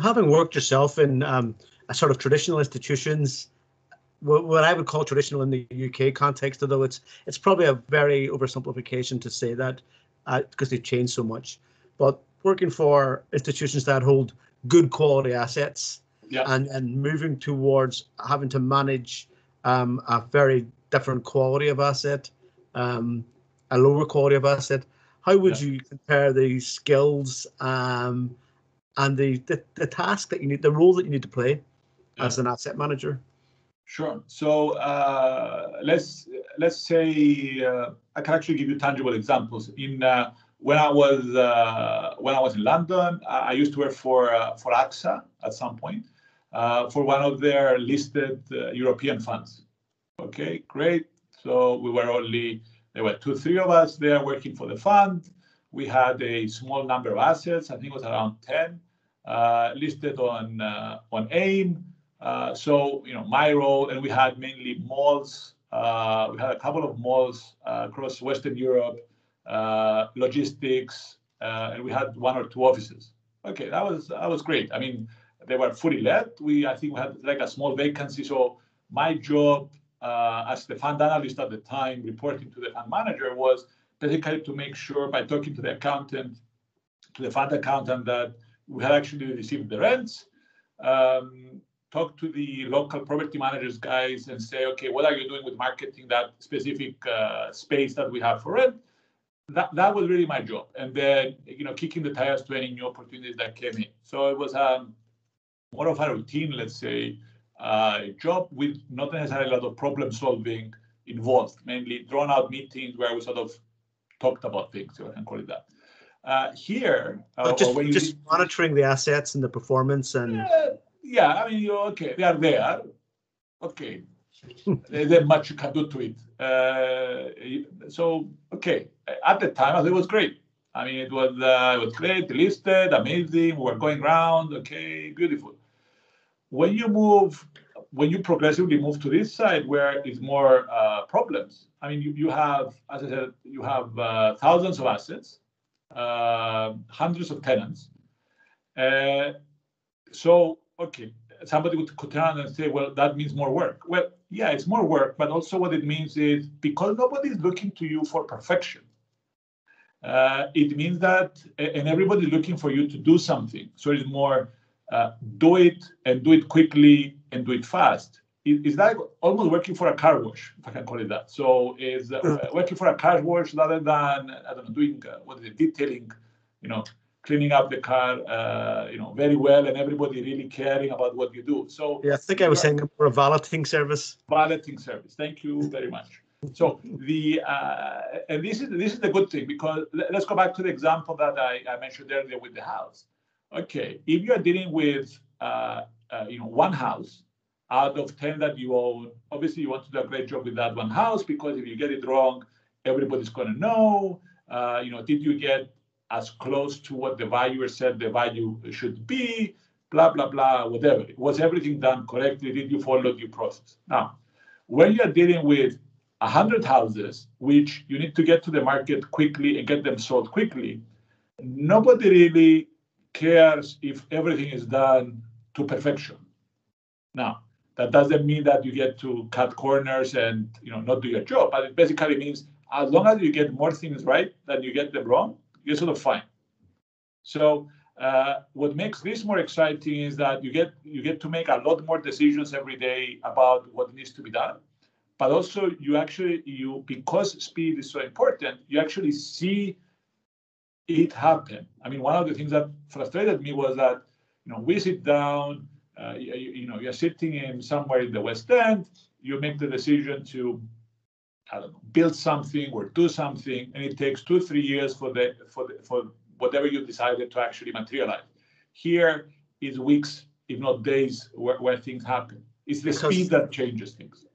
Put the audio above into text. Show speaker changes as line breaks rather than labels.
Having worked yourself in a sort of traditional institutions, what I would call traditional in the UK context, although it's probably a very oversimplification to say that because they've changed so much. But working for institutions that hold good quality assets,
yeah,
and moving towards having to manage a very different quality of asset, a lower quality of asset, how would you compare the skills and the task that you need, the role that you need to play as an asset manager?
Sure. So let's say I can actually give you tangible examples. When I was in London, I used to work for AXA at some point for one of their listed European funds. Okay, great. So there were 2-3 of us there working for the fund. We had a small number of assets. I think it was around 10 listed on AIM. So, my role, and we had mainly malls. We had a couple of malls across Western Europe, logistics, and we had 1 or 2 offices. Okay, that was great. I mean, they were fully let. I think we had like a small vacancy. So my job as the fund analyst at the time, reporting to the fund manager, was basically to make sure by talking to the accountant, to the fund accountant, that we had actually received the rents. Talk to the local property managers guys and say, okay, what are you doing with marketing that specific space that we have for rent? That was really my job. And then, kicking the tires to any new opportunities that came in. So it was more of a routine, let's say, job with not necessarily a lot of problem solving involved, mainly drawn out meetings where we sort of talked about things, if I can call it that. Here,
just monitoring the assets and the performance and.
Yeah, I mean, okay, they are there. Okay, there's much you can do to it. So, okay, at the time, it was great. I mean, it was great, listed, amazing. We were going around. Okay, beautiful. When you progressively move to this side where it's more problems. I mean, you have, as I said, you have thousands of assets, hundreds of tenants. So, okay, somebody could turn and say, well, that means more work. Well, yeah, it's more work, but also what it means is because nobody is looking to you for perfection, it means that, and everybody's looking for you to do something. So it's more do it and do it quickly and do it fast. It's like almost working for a car wash, if I can call it that. So it's working for a car wash rather than, I don't know, doing detailing, cleaning up the car, very well, and everybody really caring about what you do. So
yeah, I think I was saying for a valeting service.
Valeting service. Thank you very much. So and this is the good thing, because let's go back to the example that I mentioned earlier with the house. Okay, if you are dealing with one house out of 10 that you own, obviously you want to do a great job with that one house, because if you get it wrong, everybody's going to know. Did you get as close to what the valuer said the value should be, blah, blah, blah, whatever. Was everything done correctly? Did you follow due process? Now, when you're dealing with 100 houses, which you need to get to the market quickly and get them sold quickly, nobody really cares if everything is done to perfection. Now, that doesn't mean that you get to cut corners and not do your job, but it basically means as long as you get more things right than you get them wrong, you're sort of fine. So what makes this more exciting is that you get to make a lot more decisions every day about what needs to be done, but also you because speed is so important, you actually see it happen. I mean, one of the things that frustrated me was that we sit down, you're sitting in somewhere in the West End, you make the decision to build something or do something, and it takes 2-3 years for whatever you decided to actually materialize. Here is weeks, if not days, where things happen. It's the speed that changes things.